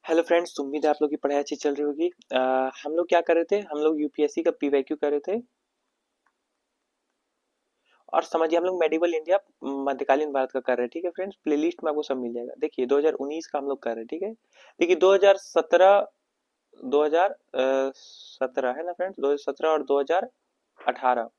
Hello friends, उम्मीद है आप लोग की पढ़ाई अच्छी चल रही होगी। हम लोग क्या कर रहे थे, हम लोग यूपीएससी का पीवाईक्यू कर रहे थे। और समझिए हम लोग मेडिवल इंडिया मध्यकालीन भारत का कर रहे हैं। ठीक है फ्रेंड्स, प्लेलिस्ट में आपको सब मिल जाएगा। देखिए 2019 का हम लोग कर रहे हैं। ठीक है, देखिए 2017 है ना फ्रेंड्स, 2017 और 2018।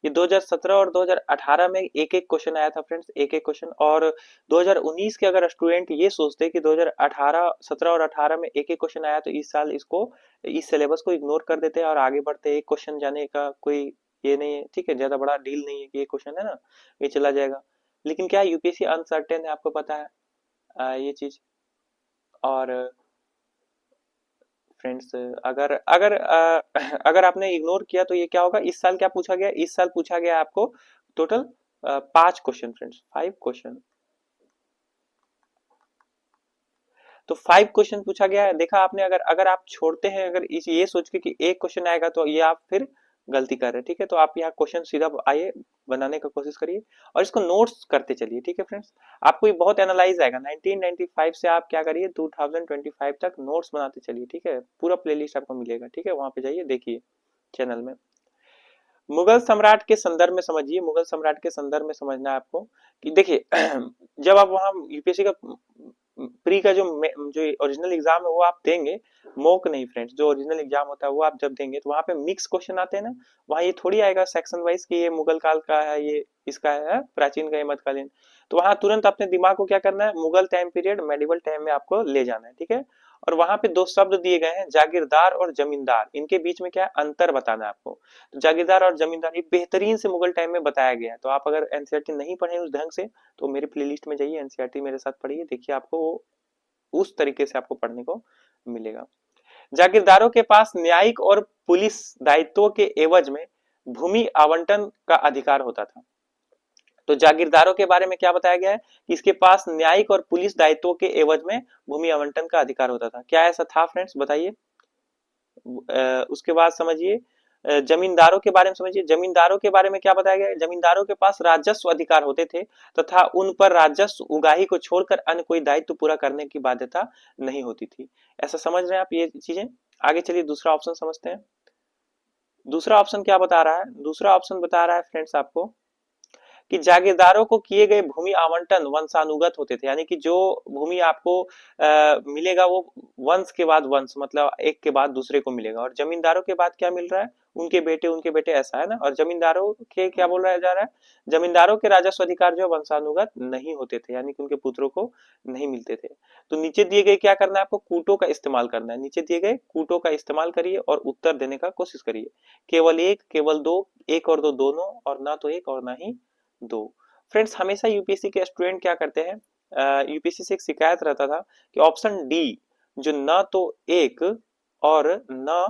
ये 2017 और 2018 में एक एक क्वेश्चन आया था फ्रेंड्स, एक एक क्वेश्चन। और 2019 के अगर स्टूडेंट ये सोचते कि 2018 17 और 18 में एक एक क्वेश्चन आया तो इस साल इसको इस सिलेबस को इग्नोर कर देते और आगे बढ़ते, एक क्वेश्चन जाने का कोई ये नहीं है। ठीक है, ज्यादा बड़ा डील नहीं है कि एक क्वेश्चन है ना ये चला जाएगा। लेकिन क्या यूपीएससी अनसर्टेन है, आपको पता है ये चीज। और फ्रेंड्स अगर अगर अगर आपने इग्नोर किया तो ये क्या होगा, इस साल क्या पूछा गया, इस साल पूछा गया आपको टोटल 5 क्वेश्चन फ्रेंड्स, 5 क्वेश्चन। तो 5 क्वेश्चन पूछा गया है। देखा आपने, अगर अगर आप छोड़ते हैं, अगर इस ये सोच के कि एक क्वेश्चन आएगा तो ये आप फिर गलती कर रहे हैं। ठीक है, तो आप यहाँ क्वेश्चन सीधा आइए बनाने का कोशिश करिए और इसको नोट्स करते चलिए। ठीक है फ्रेंड्स, आपको ये बहुत एनालाइज आएगा। 1995 से आप क्या करिए 2025 तक नोट्स बनाते चलिए। ठीक है, पूरा प्लेलिस्ट आपको मिलेगा। ठीक है, वहां पे जाइए देखिए चैनल में। मुगल सम्राट के संदर्भ में समझिए, मुगल सम्राट के संदर्भ में समझना है आपको कि देखिए जब आप वहां यूपीएससी का प्री का जो ओरिजिनल एग्जाम है वो आप देंगे, मॉक नहीं फ्रेंड्स, जो ओरिजिनल एग्जाम होता है वो आप जब देंगे तो वहां पे मिक्स क्वेश्चन आते हैं ना। वहां ये थोड़ी आएगा सेक्शन वाइज कि ये मुगल काल का है, ये इसका है, प्राचीन का, ये मध्यकालीन। तो वहां तुरंत अपने दिमाग को क्या करना है, Mughal time period, medieval time में आपको ले जाना है। ठीक है, और वहां पे दो शब्द दिए गए हैं, जागीरदार और जमींदार, इनके बीच में क्या है, अंतर बताना है आपको। तो जागीरदार और जमींदार ये बेहतरीन से मुगल टाइम में बताया गया है। तो आप अगर एनसीईआरटी नहीं पढ़े उस ढंग से तो मेरे प्लेलिस्ट में जाइए, एनसीईआरटी मेरे साथ पढ़िए, देखिए आपको वो उस तरीके से आपको पढ़ने को मिलेगा। जागीरदारों के पास न्यायिक और पुलिस दायित्वों के एवज में भूमि आवंटन का अधिकार होता था। तो जागीरदारों के बारे में क्या बताया गया है कि इसके पास न्यायिक और पुलिस दायित्वों के एवज में भूमि आवंटन का अधिकार होता था। क्या ऐसा था फ्रेंड्स, बताइए। उसके बाद समझिए जमींदारों के बारे में समझिए। जमींदारों के बारे में क्या बताया गया है, जमींदारों के पास राजस्व अधिकार होते थे तथा उन पर राजस्व उगाही को छोड़कर अन्य कोई दायित्व पूरा करने की बाध्यता नहीं होती थी। ऐसा समझ रहे हैं आप ये चीजें। आगे चलिए दूसरा ऑप्शन समझते हैं। दूसरा ऑप्शन क्या बता रहा है, दूसरा ऑप्शन बता रहा है फ्रेंड्स आपको कि जागीरदारों को किए गए भूमि आवंटन वंशानुगत होते थे, यानी कि जो भूमि आपको मिलेगा वो वंश के बाद वंश, मतलब एक के बाद दूसरे को मिलेगा। और जमींदारों के बाद क्या मिल रहा है, उनके बेटे, ऐसा है ना। और जमींदारों के क्या बोल रहा जा रहा है, जमींदारों के राजस्व अधिकार जो वंशानुगत नहीं होते थे, यानी कि उनके पुत्रों को नहीं मिलते थे। तो नीचे दिए गए क्या करना है आपको, कूटों का इस्तेमाल करना है। नीचे दिए गए कूटों का इस्तेमाल करिए और उत्तर देने का कोशिश करिए। केवल एक, केवल दो, एक और दो दोनों, और ना तो एक और ना ही दो। फ्रेंड्स हमेशा यूपीएससी के स्टूडेंट क्या करते हैं, यूपीएससी से एक शिकायत रहता था कि ऑप्शन डी, जो न तो एक और न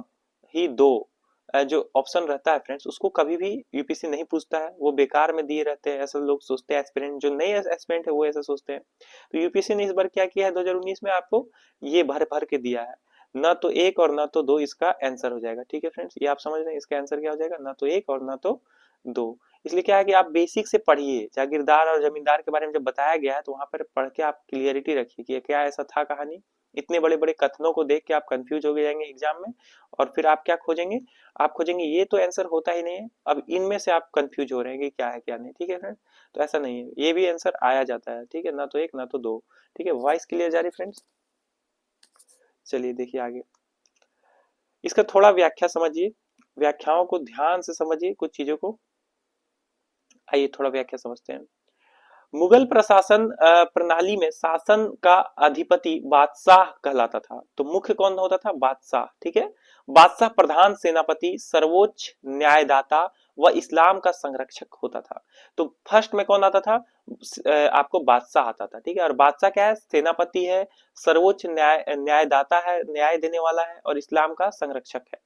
ही दो, जो ऑप्शन रहता है फ्रेंड्स उसको कभी भी यूपीएससी नहीं पूछता है, वो बेकार में दिए रहते हैं, ऐसा लोग सोचते हैं। एस्पिरेंट जो नए एस्पिरेंट है वो ऐसा सोचते हैं। तो यूपीएससी ने इस बार क्या किया है 2019 में, आपको ये भर भर के दिया है, न तो एक और न तो दो इसका आंसर हो जाएगा। ठीक है फ्रेंड्स, ये आप समझ रहे हैं, इसका आंसर क्या हो जाएगा, न तो एक और न तो दो। इसलिए क्या है कि आप बेसिक से पढ़िए, जागीरदार और जमींदार के बारे में जब बताया गया है तो वहां पर पढ़ के आप क्लियरिटी रखिए कि क्या ऐसा था कहानी। इतने बड़े बड़े कथनों को देख के आप कंफ्यूज हो जाएंगे एग्जाम में, और फिर आप क्या खोजेंगे, आप खोजेंगे ये तो आंसर होता ही नहीं है, अब इनमें से आप कंफ्यूज हो रहे हैं कि क्या है क्या नहीं। ठीक है फ्रेंड, तो ऐसा नहीं है, ये भी आंसर आया जाता है। ठीक है, ना तो एक ना तो दो। ठीक है, वॉइस क्लियर जा रही फ्रेंड्स। चलिए देखिए आगे, इसका थोड़ा व्याख्या समझिए, व्याख्याओं को ध्यान से समझिए कुछ चीजों को। आइए थोड़ा व्याख्या समझते हैं। मुगल प्रशासन प्रणाली में शासन का अधिपति बादशाह कहलाता था। तो मुख्य कौन होता था, बादशाह। ठीक है, बादशाह प्रधान सेनापति, सर्वोच्च न्यायदाता व इस्लाम का संरक्षक होता था। तो फर्स्ट में कौन आता था, आपको बादशाह आता था। ठीक है, और बादशाह क्या है, सेनापति है, सर्वोच्च न्यायदाता है, न्याय देने वाला है, और इस्लाम का संरक्षक है।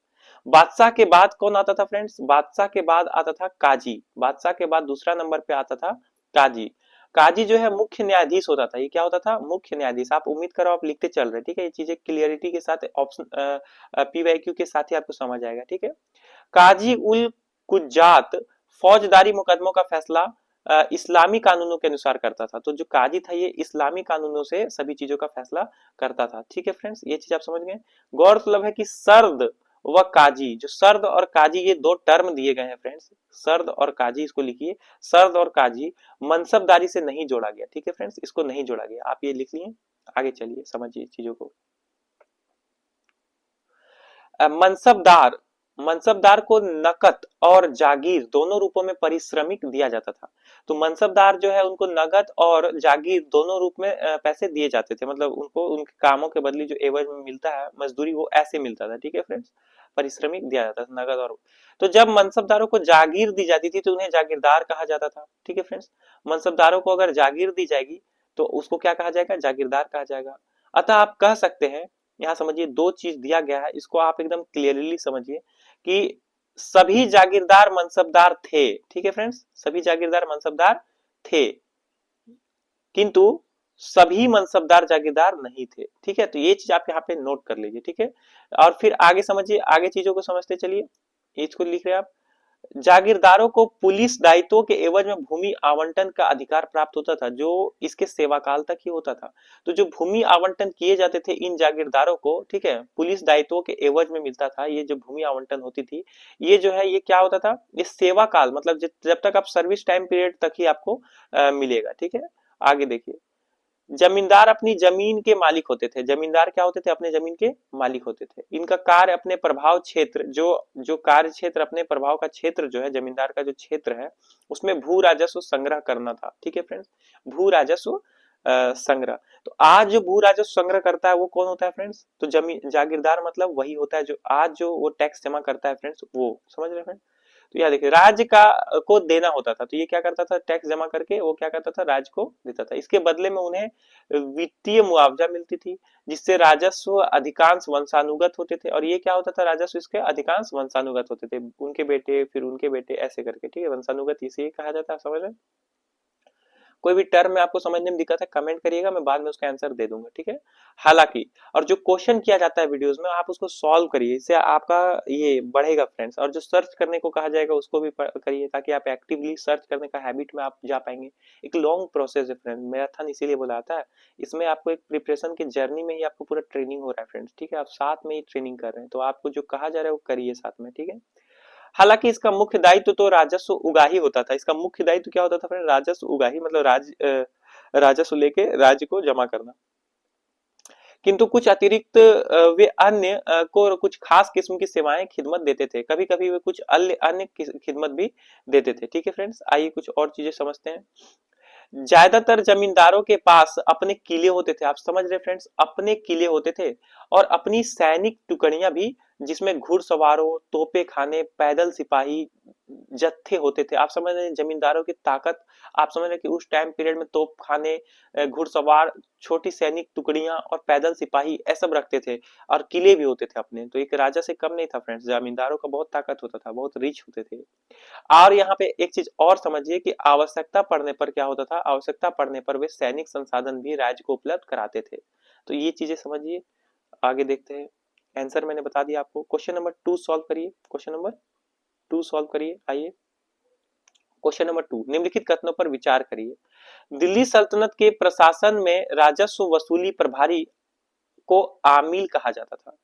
बादशाह के बाद कौन आता था फ्रेंड्स, बादशाह के बाद आता था काजी। बादशाह के बाद दूसरा नंबर पे आता था काजी। काजी जो है मुख्य न्यायाधीश होता था। ये क्या होता था, मुख्य न्यायाधीश। आप उम्मीद करो आप लिखते चल रहे, ठीक है, ये चीजें क्लियरिटी के साथ ऑप्शन पीवाईक्यू के साथ ही आपको समझ आएगा। ठीक है, काजी उल कुज्जात फौजदारी मुकदमों का फैसला इस्लामी कानूनों के अनुसार करता था। तो जो काजी था ये इस्लामी कानूनों से सभी चीजों का फैसला करता था। ठीक है फ्रेंड्स, ये चीज आप समझ गए। गौरतलब है कि सर्द व काजी, जो सर्द और काजी ये दो टर्म दिए गए हैं फ्रेंड्स, सर्द और काजी इसको लिखिए, सर्द और काजी मनसबदारी से नहीं जोड़ा गया। ठीक है फ्रेंड्स, इसको नहीं जोड़ा गया, आप ये लिख लिए। आगे चलिए समझिए चीजों को। मनसबदार, मनसबदार को नकद और जागीर दोनों रूपों में पारिश्रमिक दिया जाता था। तो मनसबदार जो है उनको नगद और जागीर दोनों रूप में पैसे दिए जाते थे, मतलब उनको उनके कामों के बदले जो एवज में मिलता है मजदूरी वो ऐसे मिलता था। ठीक है फ्रेंड्स, पारिश्रमिक दिया जाता था नगद और। तो जब मनसबदारों को जागीर दी जाती थी तो उन्हें जागीरदार कहा जाता था। ठीक है फ्रेंड्स, मनसबदारों को अगर जागीर दी जाएगी तो उसको क्या कहा जाएगा, जागीरदार कहा जाएगा। अतः आप कह सकते हैं, यहाँ समझिए दो चीज दिया गया है, इसको आप एकदम क्लियरली समझिए कि सभी जागीरदार मनसबदार थे। ठीक है फ्रेंड्स, सभी जागीरदार मनसबदार थे, किंतु सभी मनसबदार जागीरदार नहीं थे। ठीक है, तो ये चीज आप यहाँ पे नोट कर लीजिए। ठीक है, और फिर आगे समझिए, आगे चीजों को समझते चलिए। इसको लिख रहे हैं आप, जागीरदारों को पुलिस दायित्वों के एवज में भूमि आवंटन का अधिकार प्राप्त होता था, जो इसके सेवा काल तक ही होता था। तो जो भूमि आवंटन किए जाते थे इन जागीरदारों को, ठीक है, पुलिस दायित्वों के एवज में मिलता था, ये जो भूमि आवंटन होती थी, ये जो है ये क्या होता था, ये सेवा काल, मतलब जब तक आप सर्विस टाइम पीरियड तक ही आपको मिलेगा। ठीक है, आगे देखिए। जमींदार अपनी जमीन के मालिक होते थे, जमींदार क्या होते थे, अपने जमीन के मालिक होते थे। इनका कार्य अपने प्रभाव क्षेत्र, जो जो कार्य क्षेत्र, अपने प्रभाव का क्षेत्र जो है, जमींदार का जो क्षेत्र है उसमें भू राजस्व संग्रह करना था। ठीक है फ्रेंड्स, भू राजस्व संग्रह। तो आज जो भू राजस्व संग्रह करता है वो कौन होता है फ्रेंड्स, तो जमीन जागीरदार मतलब वही होता है जो आज जो वो टैक्स जमा करता है फ्रेंड्स, वो समझ रहे हैं फ्रेंड्स। तो यह देखिए, राज्य का को देना होता था, तो ये क्या करता था, टैक्स जमा करके वो क्या करता था, राज्य को देता था। इसके बदले में उन्हें वित्तीय मुआवजा मिलती थी, जिससे राजस्व अधिकांश वंशानुगत होते थे। और ये क्या होता था, राजस्व इसके अधिकांश वंशानुगत होते थे, उनके बेटे फिर उनके बेटे ऐसे करके। ठीक है, वंशानुगत इसे कहा जाता है, समझ रहे। कोई भी टर्म में आपको समझने में दिक्कत है कमेंट करिएगा, मैं बाद में उसका आंसर दे दूंगा। ठीक है, हालांकि और जो क्वेश्चन किया जाता है वीडियोस में आप उसको सॉल्व करिए, इससे आपका ये बढ़ेगा फ्रेंड्स। और जो सर्च करने को कहा जाएगा उसको भी करिए, ताकि आप एक्टिवली सर्च करने का हैबिट में आप जा पाएंगे। एक लॉन्ग प्रोसेस है फ्रेंड, मैराथन इसीलिए बुलाता है, इसमें आपको एक प्रिपरेशन की जर्नी में ही आपको पूरा ट्रेनिंग हो रहा है फ्रेंड्स। ठीक है, आप साथ में ही ट्रेनिंग कर रहे हैं, तो आपको जो कहा जा रहा है वो करिए साथ में। ठीक है, हालांकि इसका मुख्य दायित्व तो राजस्व उगाही होता था। इसका मुख्य दायित्व क्या होता था फ्रेंड, राजस्व उगाही, मतलब राजस्व लेके राज्य को जमा करना। किंतु कुछ अतिरिक्त वे अन्य को कुछ खास किस्म की सेवाएं खिदमत देते थे, कभी कभी वे कुछ अन्य खिदमत भी देते थे। ठीक है फ्रेंड्स, आइए कुछ और चीजें समझते हैं। ज्यादातर जमींदारों के पास अपने किले होते थे, आप समझ रहे फ्रेंड्स, अपने किले होते थे और अपनी सैनिक टुकड़ियां भी, जिसमें घुड़सवारों, तोपे खाने, पैदल सिपाही जत्थे होते थे। आप समझ रहे हैं जमींदारों की ताकत, आप समझ रहे हैं कि उस टाइम पीरियड में तोप खाने, घुड़सवार, छोटी सैनिक टुकड़ियां और पैदल सिपाही ऐसा सब रखते थे, और किले भी होते थे अपने। तो एक राजा से कम नहीं था फ्रेंड्स, जमींदारों का बहुत ताकत होता था, बहुत रिच होते थे। और यहाँ पे एक चीज और समझिए कि आवश्यकता पड़ने पर क्या होता था, आवश्यकता पड़ने पर वे सैनिक संसाधन भी राज्य को उपलब्ध कराते थे। तो ये चीजें समझिए, आगे देखते हैं। आंसर मैंने बता दिया आपको। क्वेश्चन नंबर 2 सॉल्व करिए, क्वेश्चन नंबर 2 सॉल्व करिए। आइए क्वेश्चन नंबर 2, निम्नलिखित कथनों पर विचार करिए। दिल्ली सल्तनत के प्रशासन में राजस्व वसूली प्रभारी को आमिल कहा जाता था।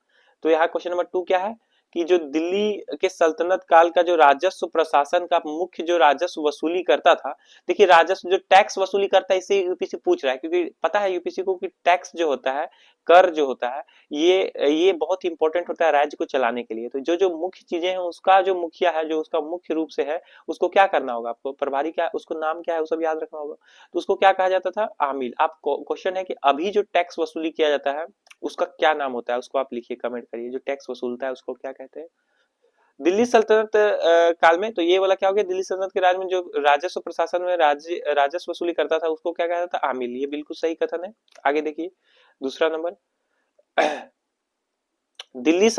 तो यहाँ क्वेश्चन नंबर 2 क्या है कि जो दिल्ली के सल्तनत काल का जो राजस्व प्रशासन का मुख्य जो राजस्व वसूली करता था, देखिए राजस्व जो टैक्स वसूली करता है, इसे यूपीसी पूछ रहा है, क्योंकि पता है यूपीसी को कि टैक्स जो होता है, कर जो होता है, ये बहुत इंपॉर्टेंट होता है राज्य को चलाने के लिए। तो जो जो मुख्य चीजें हैं उसका जो मुखिया है, जो उसका मुख्य रूप से है, उसको क्या करना होगा, आपको प्रभारी क्या, उसको नाम क्या है वो सब याद रखना होगा। तो उसको क्या कहा जाता था, आमिल। आप क्वेश्चन है कि अभी जो टैक्स वसूली किया जाता है उसका क्या नाम होता है, उसको आप लिखिए, कमेंट करिए, जो टैक्स वसूलता है उसको क्या कहते हैं। दिल्ली सल्तनत काल में, तो ये वाला क्या हो गया, दिल्ली सल्तनत के राज में जो राजस्व प्रशासन में राजस्व वसूली करता था उसको क्या कहता था, आमिल। ये बिल्कुल सही कथन है। आगे देखिए दूसरा नंबर, दिल्ली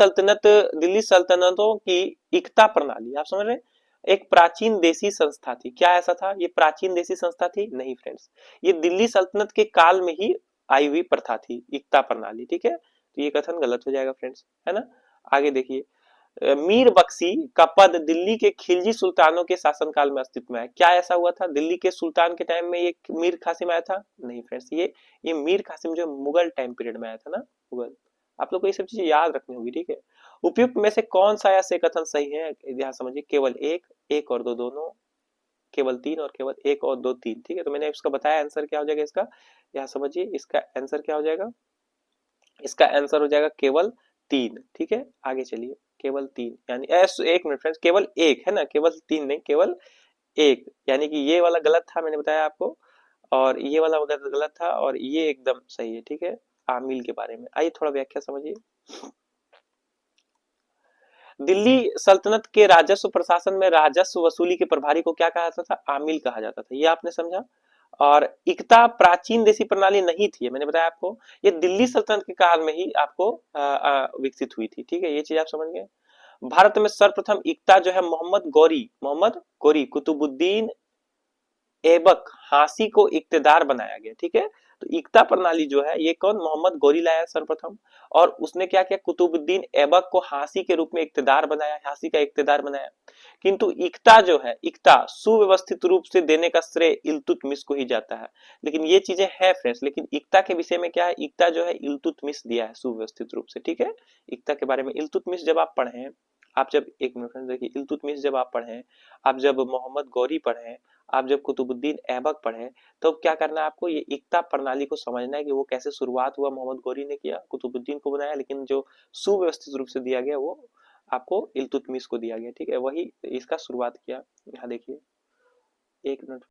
सल्तनतों की इकता प्रणाली, आप समझ रहे हैं, एक प्राचीन देशी संस्था थी। क्या ऐसा था, ये प्राचीन देशी संस्था थी? नहीं फ्रेंड्स, ये दिल्ली सल्तनत के काल में ही आई हुई प्रथा थी, इकता प्रणाली। ठीक है, तो ये कथन गलत हो जाएगा फ्रेंड्स, है ना। आगे देखिए, मीर बख्शी का पद दिल्ली के खिलजी सुल्तानों के शासनकाल में अस्तित्व में है। क्या ऐसा हुआ था दिल्ली के सुल्तान के टाइम में ये मीर कासिम आया था? नहीं फ्रेंड्स, ये मीर कासिम जो मुगल टाइम पीरियड में आया था ना, मुगल। आप लोग को ये सब चीजें याद रखनी होगी, ठीक है। उपयुक्त में से कौन सा ऐसे कथन सही है, यहाँ समझिए, केवल एक, एक और दो दोनों, केवल तीन और केवल एक और दो तीन, ठीक है। तो मैंने इसका बताया आंसर क्या हो जाएगा इसका, यहाँ समझिए इसका आंसर क्या हो जाएगा, इसका आंसर हो जाएगा केवल तीन, ठीक है। आगे चलिए, केवल तीन यानी एक मिनट फ्रेंड्स, केवल एक है ना, केवल तीन नहीं, केवल एक, यानी कि ये वाला गलत था, मैंने बताया आपको, और ये वाला गलत था, और ये एकदम सही है, ठीक है। आमिल के बारे में आइए थोड़ा व्याख्या समझिए। दिल्ली सल्तनत के राजस्व प्रशासन में राजस्व वसूली के प्रभारी को क्या कहा जाता था? आमिल कहा जाता था, ये आपने समझा। और इक्ता प्राचीन देशी प्रणाली नहीं थी, मैंने बताया आपको, ये दिल्ली सल्तनत के काल में ही आपको विकसित हुई थी, ठीक है। ये चीज आप समझ गए। भारत में सर्वप्रथम इक्ता जो है मोहम्मद गौरी कुतुबुद्दीन ऐबक हासी को इक्तेदार बनाया गया, ठीक है। तो इक्ता प्रणाली जो है ये कौन, मोहम्मद गौरी लाया सर्वप्रथम, और उसने क्या किया, कुतुबुद्दीन ऐबक को हासी के रूप में इक्तेदार बनाया, हासी का इक्तेदार बनाया। किंतु इक्ता जो है, इक्ता सुव्यवस्थित रूप से देने का श्रेय इल्तुतमिश को ही जाता है। लेकिन ये चीजें है फ्रेंड्स, लेकिन इक्ता के विषय में क्या है, इक्ता जो है इल्तुतमिश दिया है सुव्यवस्थित रूप से, ठीक है। इक्ता के बारे में इल्तुतमिश जब आप पढ़े, आप जब एक मिनट देखिए, इल्तुतमिश जब आप पढ़े, आप जब मोहम्मद गौरी पढ़े, आप जब कुतुबुद्दीन ऐबक पढ़े, तो क्या करना है आपको, ये इक्ता प्रणाली को समझना है कि वो कैसे शुरुआत हुआ, मोहम्मद गौरी ने किया, कुतुबुद्दीन को बनाया, लेकिन जो सुव्यवस्थित रूप से दिया गया वो आपको इल्तुतमिश को दिया गया, ठीक है। वही इसका शुरुआत किया। यहाँ देखिए, एक मिनट,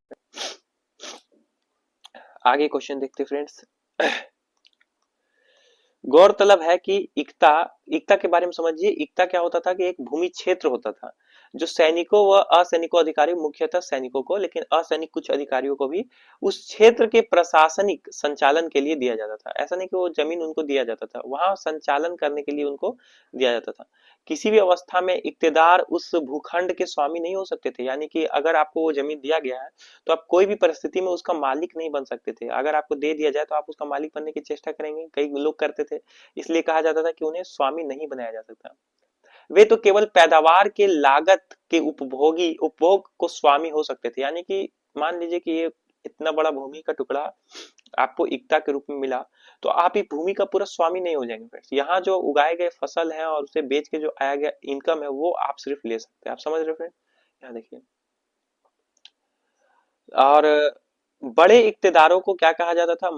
आगे क्वेश्चन देखते फ्रेंड्स। गौरतलब है कि इक्ता इक्ता के बारे में समझिए। इक्ता क्या होता था कि एक भूमि क्षेत्र होता था जो सैनिकों व असैनिकों अधिकारी, मुख्यतः सैनिकों को, लेकिन असैनिक कुछ अधिकारियों को भी उस क्षेत्र के प्रशासनिक संचालन के लिए दिया जाता था। ऐसा नहीं कि वो जमीन उनको दिया जाता था, वहां संचालन करने के लिए उनको दिया जाता था। किसी भी अवस्था में इक्तेदार उस भूखंड के स्वामी नहीं हो सकते थे, यानी कि अगर आपको वो जमीन दिया गया है तो आप कोई भी परिस्थिति में उसका मालिक नहीं बन सकते थे। अगर आपको दे दिया जाए तो आप उसका मालिक बनने की चेष्टा करेंगे, कई लोग करते थे, इसलिए कहा जाता था कि उन्हें स्वामी नहीं बनाया जा सकता। वे तो केवल पैदावार के लागत के उपभोग को स्वामी हो सकते थे, यानी कि मान लीजिए कि ये इतना बड़ा भूमि का टुकड़ा आपको इक्ता के रूप में मिला, तो आप ये भूमि का पूरा स्वामी नहीं हो जाएंगे फ्रेंड्स। यहाँ जो उगाए गए फसल है और उसे बेच के जो आया गया इनकम है वो आप सिर्फ ले सकते हैं। आप समझ रहे फ्रेंड, यहाँ देखिए। और बड़े इक्तेदारों को क्या कहा जाता था,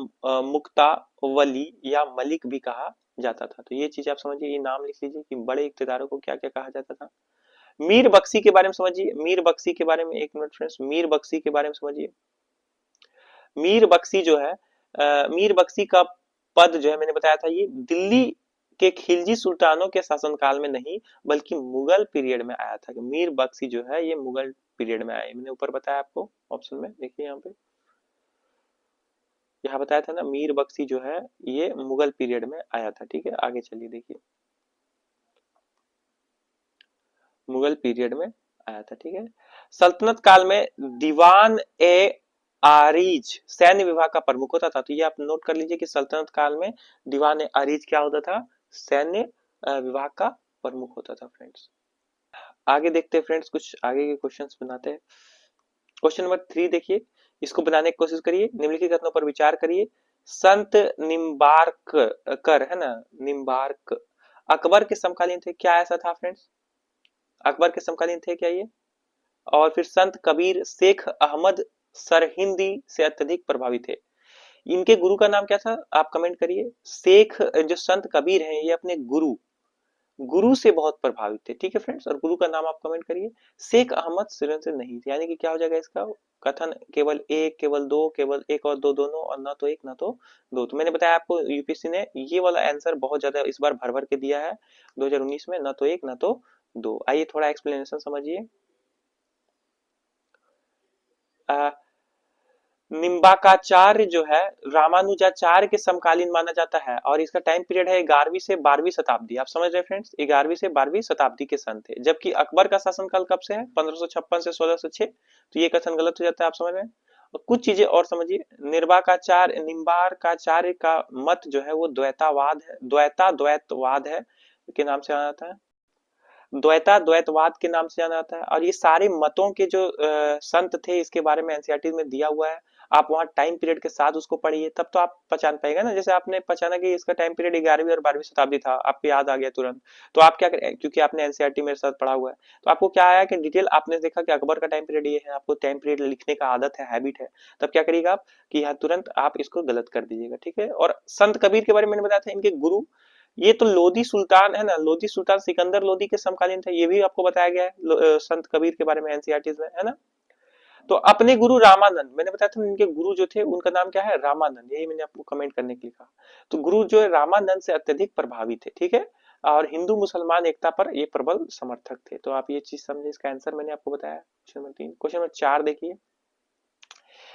मुक्ता, वली या मलिक भी कहा जाता था। तो ये चीज आप समझिए, ये नाम लिख लीजिए कि बड़े इक्तेदारों को क्या क्या कहा जाता था। मीर बख्शी के बारे में समझिए, मीर बख्शी के बारे में एक मिनट फ्रेंड्स, मीर बख्शी के बारे में समझिए। मीर बख्शी जो है, मीर बख्शी का पद जो है, मैंने बताया था, ये दिल्ली के खिलजी सुल्तानों के शासनकाल में नहीं बल्कि मुगल पीरियड में आया था। मीर बख्शी जो है ये मुगल पीरियड में आया, मैंने ऊपर बताया आपको ऑप्शन में, देखिए यहाँ पे, यहाँ बताया था ना, मीर बख्शी जो है ये मुगल पीरियड में आया था, ठीक है। आगे चलिए देखिए, मुगल पीरियड में आया था, ठीक है। सल्तनत काल में दीवान ए आरिज सैन्य विभाग का प्रमुख होता था। तो ये आप नोट कर लीजिए कि सल्तनत काल में दीवान ए आरिज क्या होता था, सैन्य विभाग का प्रमुख होता था फ्रेंड्स। आगे देखते हैं फ्रेंड्स, कुछ आगे के क्वेश्चंस बनाते हैं। क्वेश्चन नंबर 3 देखिए, इसको बनाने की कोशिश करिए, निम्नलिखित कथनों पर विचार करिए। संत निम्बार्क कर है ना, निम्बार्क अकबर के समकालीन थे, क्या ऐसा था फ्रेंड्स, अकबर के समकालीन थे क्या ये? और फिर संत कबीर शेख अहमद सरहिंदी से अत्यधिक प्रभावित थे। इनके गुरु का नाम क्या था, आप कमेंट करिए। शेख जो संत कबीर हैं ये अपने गुरु गुरु से बहुत प्रभावित थे, ठीक है फ्रेंड्स, और गुरु का नाम आप कमेंट करिए। शेख अहमद सिरन से नहीं थे, यानी कि क्या हो जाएगा इसका कथन, केवल एक, केवल दो, केवल एक और दो दोनों, और ना तो एक ना तो दो। तो मैंने बताया आपको यूपीएससी ने ये वाला आंसर बहुत ज्यादा इस बार भर भर के दिया है 2019 में, ना तो एक ना तो दो। आइए थोड़ा एक्सप्लेनेशन समझिए। निम्बाकाचार्य जो है रामानुजाचार्य के समकालीन माना जाता है, और इसका टाइम पीरियड है 11वीं से 12वीं शताब्दी। आप समझ रहे फ्रेंड्स, 11वीं से 12वीं शताब्दी के संत थे। जबकि अकबर का शासनकाल कब से है, 1556 से 1606। तो ये कथन गलत हो जाता है, आप समझ रहे हैं। और कुछ चीजें और समझिए। निम्बार्काचार्य का मत जो है वो द्वैतवाद है, द्वैतवाद है के नाम से जाना जाता है। द्वैतवाद के नाम से जाना जाता है। और ये सारे मतों के जो संत थे इसके बारे में एनसीईआरटी में दिया हुआ है। आप वहाँ टाइम पीरियड के साथ उसको पढ़िए, तब तो आप पहचान पाएगा ना। जैसे आपने पहचाना कि इसका टाइम पीरियड 11वीं और 12वीं शताब्दी था, आपको याद आ गया तुरंत। तो आप क्या करें, क्योंकि आपने एनसीईआरटी मेरे साथ पढ़ा हुआ है, तो आपको क्या आया कि डिटेल आपने देखा कि अकबर का टाइम पीरियड ये है, आपको टाइम पीरियड लिखने का आदत है, हैबिट है, तब क्या करिएगा आप कि यहाँ तुरंत आप इसको गलत कर दीजिएगा, ठीक है। और संत कबीर के बारे में मैंने बताया था, इनके गुरु ये तो लोधी सुल्तान है ना, लोधी सुल्तान सिकंदर लोधी के समकालीन था, ये भी आपको बताया गया है संत कबीर के बारे में एनसीईआरटी में, है ना। तो अपने गुरु रामानंद, मैंने बताया था इनके गुरु जो थे उनका नाम क्या है, रामानंद, यही मैंने आपको कमेंट करने के लिए कहा। तो गुरु जो है रामानंद से अत्यधिक प्रभावित थे, ठीक है। और हिंदू मुसलमान एकता पर ये प्रबल समर्थक थे। तो आप ये चीज समझे, इसका आंसर मैंने आपको बताया। Question number 3। क्वेश्चन नंबर 4 देखिए,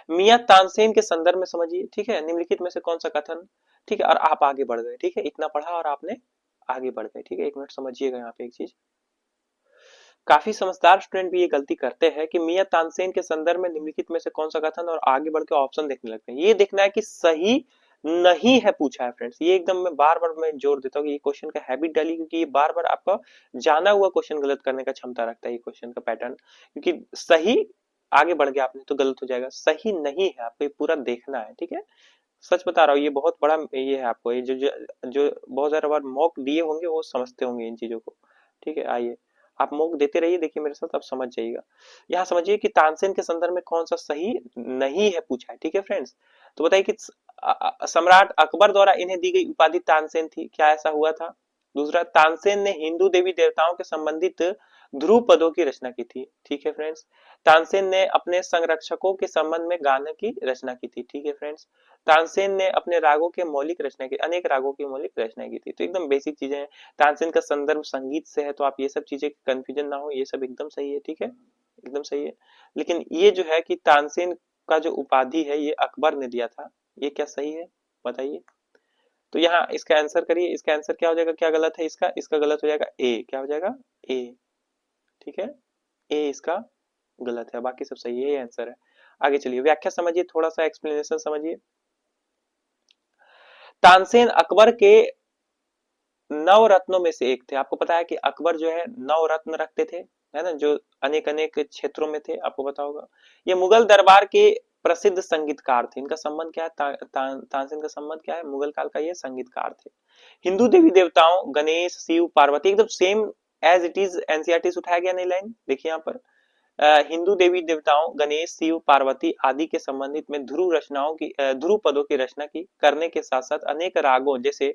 मियां तानसेन के संदर्भ में समझिए, ठीक है, निम्नलिखित में से कौन सा कथन, ठीक है। और आप आगे बढ़ गए, ठीक है, इतना पढ़ा और आपने आगे बढ़ गए, ठीक है। एक मिनट समझिएगा यहाँ पे एक चीज, काफी समझदार स्टूडेंट भी ये गलती करते हैं कि मियां तानसेन के संदर्भ में निम्नलिखित में से कौन सा कथन, और आगे बढ़ के ऑप्शन देखने लगते हैं। ये देखना है कि सही नहीं है पूछा है फ्रेंड्स, ये एकदम मैं बार बार मैं जोर देता हूँ कि ये क्वेश्चन का हैबिट डाली, क्योंकि ये बार बार आपका जाना हुआ क्वेश्चन गलत करने का क्षमता रखता है ये क्वेश्चन का पैटर्न। क्योंकि सही आगे बढ़ गया आपने तो गलत हो जाएगा, सही नहीं है, आपको ये पूरा देखना है, ठीक है। सच बता रहा हूँ, ये बहुत बड़ा ये है, आपको ये जो बहुत सारा बार मॉक दिए होंगे वो समझते होंगे इन चीजों को, ठीक है। आइए आप मॉक देते रहिए, देखिए मेरे साथ, आप समझ जाइएगा। यहाँ समझिए कि तानसेन के संदर्भ में कौन सा सही नहीं है पूछा है, ठीक है फ्रेंड्स। तो बताइए कि सम्राट अकबर द्वारा इन्हें दी गई उपाधि तानसेन थी, क्या ऐसा हुआ था। दूसरा, तानसेन ने हिंदू देवी देवताओं के संबंधित ध्रुव पदों की रचना की थी, ठीक है फ्रेंड्स। तानसेन ने अपने संरक्षकों के संबंध में गाने की रचना की थी, ठीक है फ्रेंड्स। तानसेन ने अपने रागों के मौलिक रचना की, अनेक रागों की मौलिक रचना की थी। तो एकदम बेसिक चीजें हैं। तानसेन का संदर्भ संगीत से है, तो आप ये सब चीजें कंफ्यूजन ना हो, ये सब एकदम सही है, ठीक है, एकदम सही है। लेकिन ये जो है कि तानसेन का जो उपाधि है ये अकबर ने दिया था, ये क्या सही है बताइए। तो यहाँ इसका आंसर करिए, इसका आंसर क्या हो जाएगा, क्या गलत है इसका, इसका गलत हो जाएगा ए, क्या हो जाएगा ए, ठीक है, ए इसका गलत है, बाकी सब सही है, ये आंसर है। आगे चलिए, व्याख्या समझिए, थोड़ा सा एक्सप्लेनेशन समझिए। तानसेन अकबर के नवरत्नों में से एक थे। आपको पता है कि अकबर जो है नवरत्न रखते थे, है ना, जो अनेक अनेक क्षेत्रों में थे, आपको पता होगा। ये मुगल दरबार के प्रसिद्ध संगीतकार थे। इनका संबंध क्या है, तानसेन का संबंध क्या है, मुगल काल का ये संगीतकार थे। हिंदू देवी देवताओं गणेश शिव पार्वती, एकदम same as it is NCERT से उठाया गया नहीं लाइन, देखिए यहाँ पर हिंदू देवी देवताओं गणेश शिव पार्वती आदि के संबंधित में ध्रुव रचनाओं की ध्रुव पदों की रचना की करने के साथ साथ अनेक रागों जैसे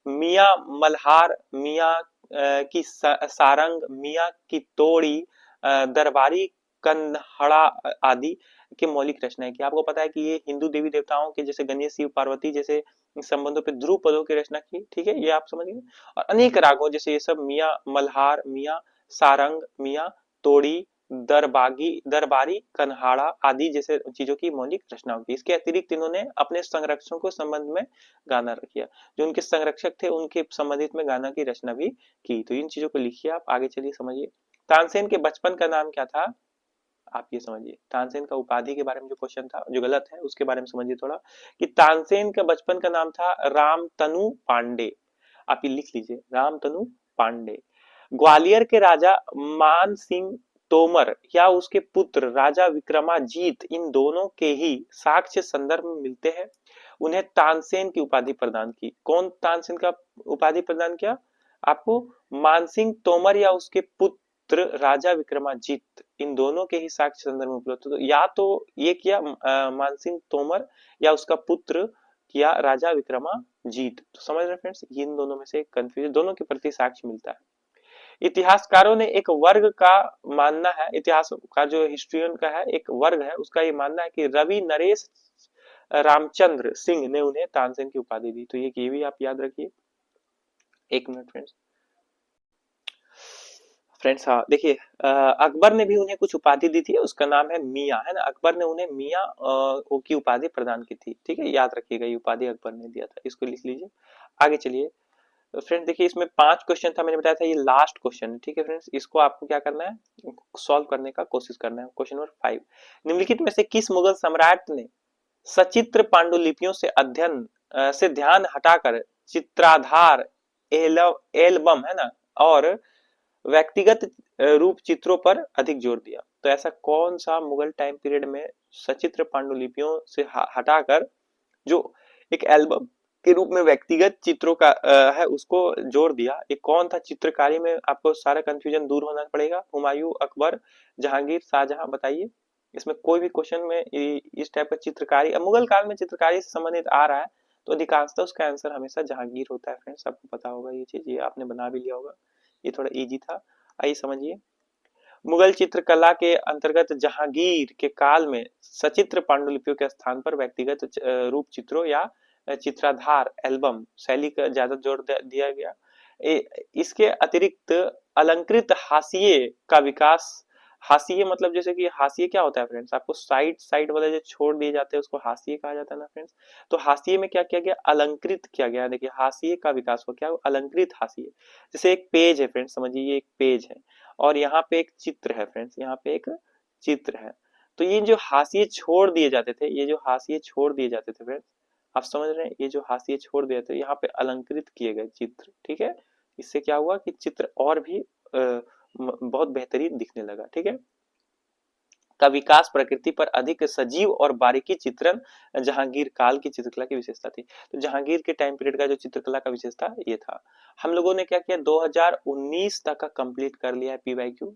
मियाँ मल्हार, मियाँ की सारंग, मियाँ की तोड़ी, दरबारी कन्हड़ा आदि के मौलिक रचनाएं की। आपको पता है कि ये हिंदू देवी देवताओं के जैसे गणेश शिव पार्वती जैसे संबंधों पे ध्रुव पदों की रचना की, ठीक है, ये आप समझ गए। और अनेक रागों जैसे ये सब मियाँ मल्हार, मियाँ सारंग, मियाँ तोड़ी, दरबारी कन्हाड़ा आदि जैसे चीजों की मौलिक रचनाओं की। इसके अतिरिक्त इन्होंने अपने संरक्षकों को संबंध में गाना किया, जो उनके संरक्षक थे उनके संबंधित में गाना की रचना भी की। तो इन चीजों को लिखिए आप, आगे चलिए समझिए। तानसेन के बचपन का नाम क्या था, आप ये समझिए। तानसेन का उपाधि के बारे में जो क्वेश्चन था जो गलत है उसके बारे में समझिए थोड़ा, कि तानसेन का बचपन का नाम था रामतनु पांडे। आप ये लिख लीजिए, रामतनु पांडे। ग्वालियर के राजा मान सिंह तोमर या उसके पुत्र राजा विक्रमाजीत, इन दोनों के ही साक्ष्य संदर्भ में मिलते हैं। उन्हें तानसेन की उपाधि प्रदान की। कौन तानसेन का उपाधि प्रदान किया आपको, मानसिंह तोमर या उसके पुत्र राजा विक्रमाजीत, इन दोनों के ही साक्ष्य संदर्भ में उपलब्ध। तो या तो ये किया मानसिंह तोमर या उसका पुत्र किया राजा विक्रमाजीत। तो समझ रहे फ्रेंड्स, इन दोनों में से कंफ्यूजन, दोनों के प्रति साक्ष्य मिलता है। इतिहासकारों ने एक वर्ग का मानना है, इतिहास का जो हिस्ट्रियन का है एक वर्ग है, उसका ये मानना है कि रवि नरेश रामचंद्र सिंह ने उन्हें तानसेन की उपाधि दी। तो ये भी आप याद रखिए। एक मिनट फ्रेंड्स, हाँ देखिए, अकबर ने भी उन्हें कुछ उपाधि दी थी, उसका नाम है मियाँ, है ना। अकबर ने उन्हें मियाँ की उपाधि प्रदान की थी, ठीक है, याद रखिएगा, ये उपाधि अकबर ने दिया था, इसको लिख लीजिए। आगे चलिए फ्रेंड्स, देखिए इसमें 5 क्वेश्चन था, मैंने बताया था ये लास्ट क्वेश्चन है, ठीक है फ्रेंड्स। इसको आपको क्या करना है, सॉल्व करने का कोशिश करना है। क्वेश्चन नंबर 5, निम्नलिखित में से किस मुगल सम्राट ने सचित्र पांडुलिपियों से अध्ययन से ध्यान हटाकर चित्राधार एल्बम, है ना, और व्यक्तिगत रूप चित्रों पर अधिक जोर दिया। तो ऐसा कौन सा मुगल टाइम पीरियड में सचित्र पांडुलिपियों से हटाकर जो एक एल्बम के रूप में व्यक्तिगत चित्रों का है उसको जोड़ दिया, ये कौन था चित्रकारी में? आपको सारा कंफ्यूजन दूर होना पड़ेगा। हुमायूं, अकबर, जहांगीर, शाहजहां, बताइए। इसमें कोई भी क्वेश्चन में इस टाइप का चित्रकारी, मुगल काल में चित्रकारी से संबंधित आ रहा है तो अधिकांशतः उसका आंसर हमेशा जहांगीर होता है फ्रेंड्स। आपको पता होगा ये चीज, ये आपने बना भी लिया होगा, ये थोड़ा इजी था। आइए समझिए। मुगल चित्रकला के अंतर्गत जहांगीर के काल में सचित्र पांडुलिपियों के स्थान पर व्यक्तिगत रूप चित्रों या चित्राधार एल्बम शैली का ज्यादा जोर दिया गया। इसके अतिरिक्त अलंकृत हाशिए का विकास। हाशिए मतलब जैसे कि हाशिए क्या होता है फ्रेंड्स? आपको साइड साइड वाले जो छोड़ दिए जाते हैं उसको हाशिए कहा जाता है ना फ्रेंड्स। तो हाशिए में क्या किया गया? अलंकृत किया गया। देखिए हाशिए का विकास हो, क्या अलंकृत हाशिए। जैसे एक पेज है फ्रेंड्स, समझिए ये एक पेज है और यहाँ पे एक चित्र है फ्रेंड्स, यहाँ पे एक चित्र है। तो ये जो हाशिए छोड़ दिए जाते थे, ये जो हाशिए छोड़ दिए जाते थे फ्रेंड्स, आप समझ रहे हैं, ये जो हाशिए छोड़ दिए थे यहाँ पे अलंकृत किए गए चित्र, ठीक है। इससे क्या हुआ कि चित्र और भी बहुत बेहतरीन दिखने लगा, ठीक है। का विकास प्रकृति पर अधिक सजीव और बारीकी चित्रण जहांगीर काल की चित्रकला की विशेषता थी। तो जहांगीर के टाइम पीरियड का जो चित्रकला का विशेषता ये था। हम लोगों ने क्या किया, 2019 तक का कंप्लीट कर लिया है पीवाईक्यू।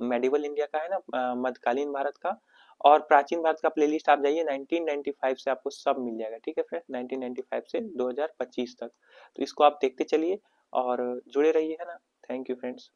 मेडिवल इंडिया का है ना, मध्यकालीन भारत का। और प्राचीन भारत का प्लेलिस्ट आप जाइए, 1995 से आपको सब मिल जाएगा, ठीक है फ्रेंड, 1995 से 2025 तक। तो इसको आप देखते चलिए और जुड़े रहिए, है ना। Thank you friends.